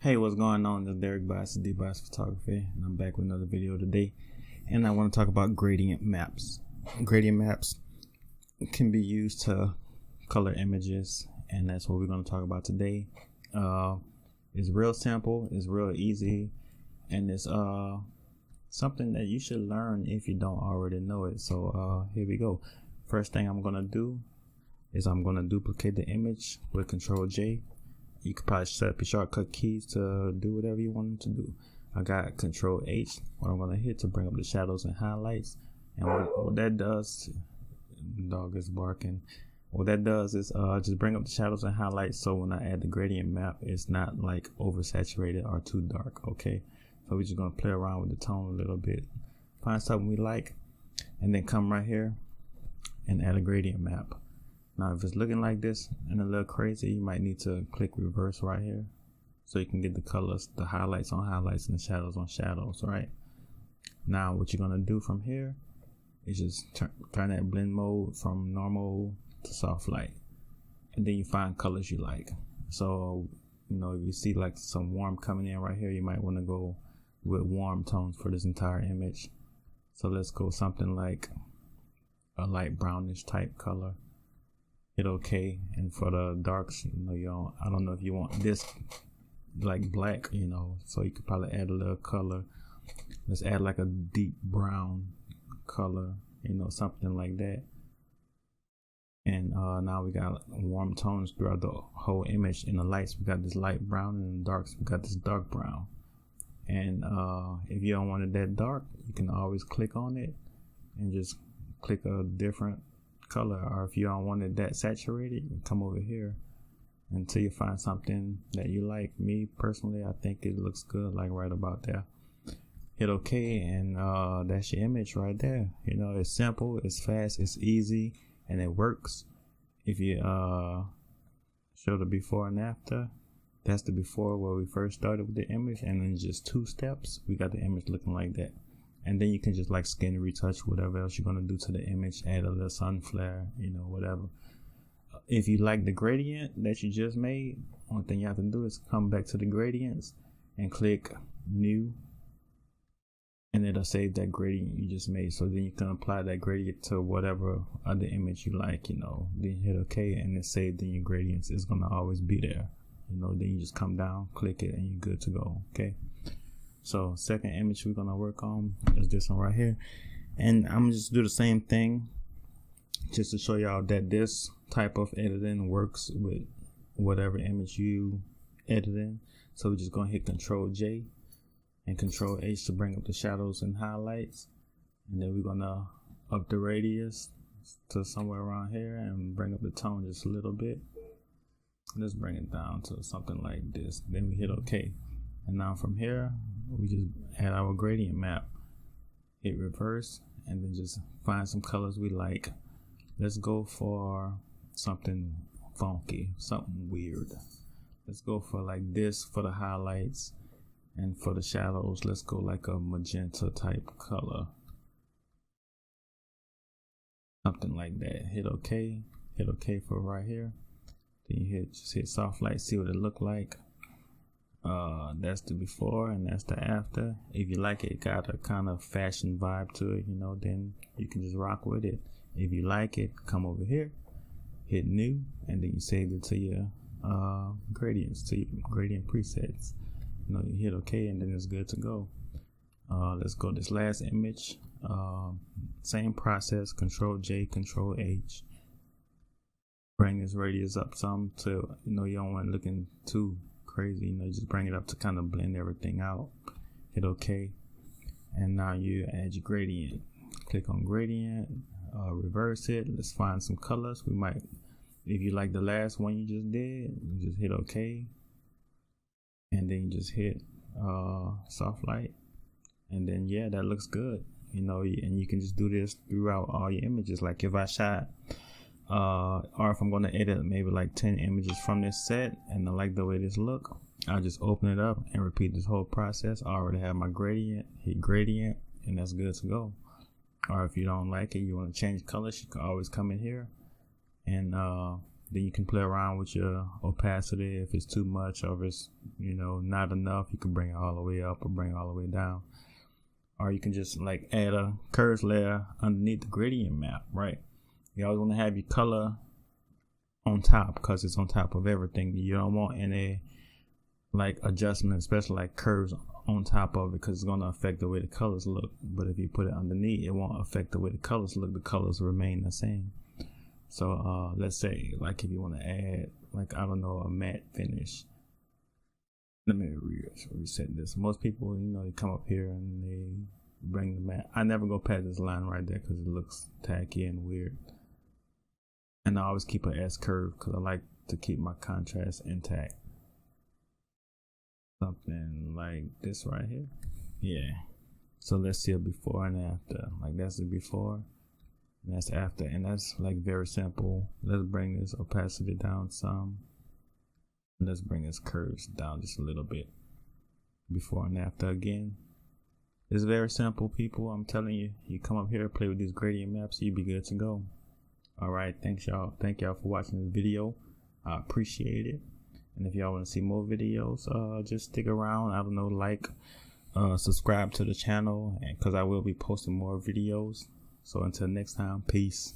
Hey, what's going on? This is Derek Bass, D Bass Photography, and I'm back with another video today. And I want to talk about gradient maps. Gradient maps can be used to color images, and that's what we're going to talk about today. It's real simple, it's real easy, and it's something that you should learn if you don't already know it. So here we go. First thing I'm going to do is I'm going to duplicate the image with Control J. You could probably set up your shortcut keys to do whatever you want to do. I got Control H, what I'm going to hit to bring up the shadows and highlights. And what that does, the dog is barking. What that does is just bring up the shadows and highlights, so when I add the gradient map, it's not like oversaturated or too dark. Okay, so we're just going to play around with the tone a little bit, find something we like, and then come right here and add a gradient map. Now if it's looking like this and a little crazy, you might need to click reverse right here so you can get the colors, the highlights on highlights and the shadows on shadows. Right now what you're going to do from here is just turn that blend mode from normal to soft light, and then you find colors you like. So you know, if you see like some warm coming in right here, you might want to go with warm tones for this entire image. So let's go something like a light brownish type color. Hit OK, and for the darks, you know, I don't know if you want this like black, you know, so you could probably add a little color. Let's add like a deep brown color, you know, something like that. And now we got warm tones throughout the whole image. In the lights we got this light brown, and in the darks we got this dark brown. And if you don't want it that dark, you can always click on it and just click a different color. Or if you don't want it that saturated, you come over here until you find something that you like. Me personally, I think it looks good like right about there. Hit OK, and that's your image right there. You know, it's simple, it's fast, it's easy, and it works. If you show the before and after, that's the before where we first started with the image, and in just 2 steps we got the image looking like that. And then you can just like skin retouch whatever else you're going to do to the image, add a little sun flare, you know, whatever. If you like the gradient that you just made, one thing you have to do is come back to the gradients and click new, and it'll save that gradient you just made. So then you can apply that gradient to whatever other image you like, you know. Then hit OK, and it's saved in your gradients. It's going to always be there, you know. Then you just come down, click it, and you're good to go. Okay, so second image we're gonna work on is this one right here, and I'm just do the same thing just to show y'all that this type of editing works with whatever image you edit in. So we're just gonna hit Control J and Control H to bring up the shadows and highlights, and then we're gonna up the radius to somewhere around here and bring up the tone just a little bit. Let's bring it down to something like this. Then we hit OK, and now from here we just add our gradient map. Hit reverse, and then just find some colors we like. Let's go for something funky, something weird. Let's go for like this for the highlights, and for the shadows let's go like a magenta type color, something like that. Hit OK, hit OK for right here. Then you just hit soft light, see what it look like. That's the before and that's the after. If you like it, got a kind of fashion vibe to it, you know, then you can just rock with it. If you like it, come over here, hit new, and then you save it to your gradients, to your gradient presets. You know, you hit OK, and then it's good to go. Let's go this last image. Same process, Control J, Control H. Bring this radius up some to, you know, you don't want it looking too crazy, you know, just bring it up to kind of blend everything out. Hit OK, and now you add your gradient. Click on gradient, reverse it. Let's find some colors we might. If you like the last one you just did, you just hit OK, and then you just hit soft light, and then yeah, that looks good, you know. And you can just do this throughout all your images. Like if I shot or if I'm going to edit maybe like 10 images from this set and I like the way this look, I'll just open it up and repeat this whole process. I already have my gradient, hit gradient, and that's good to go. Or if you don't like it, you want to change colors, you can always come in here and Then you can play around with your opacity. If it's too much or if it's, you know, not enough, you can bring it all the way up or bring it all the way down. Or you can just like add a curves layer underneath the gradient map, right? You always want to have your color on top because it's on top of everything. You don't want any like adjustment, especially like curves on top of it, because it's going to affect the way the colors look. But if you put it underneath, it won't affect the way the colors look. The colors remain the same. So let's say like if you want to add like, I don't know, a matte finish. Let me reset this. Most people, you know, they come up here and they bring the matte. I never go past this line right there because it looks tacky and weird. And I always keep an S curve because I like to keep my contrast intact. Something like this right here. Yeah. So let's see a before and after. Like that's the before and that's after. And that's like very simple. Let's bring this opacity down some. Let's bring this curves down just a little bit. Before and after again. It's very simple, people. I'm telling you, you come up here, play with these gradient maps, you'll be good to go. Alright, thanks y'all. Thank y'all for watching this video. I appreciate it. And if y'all want to see more videos, just stick around. I don't know, like, subscribe to the channel, and because I will be posting more videos. So until next time, peace.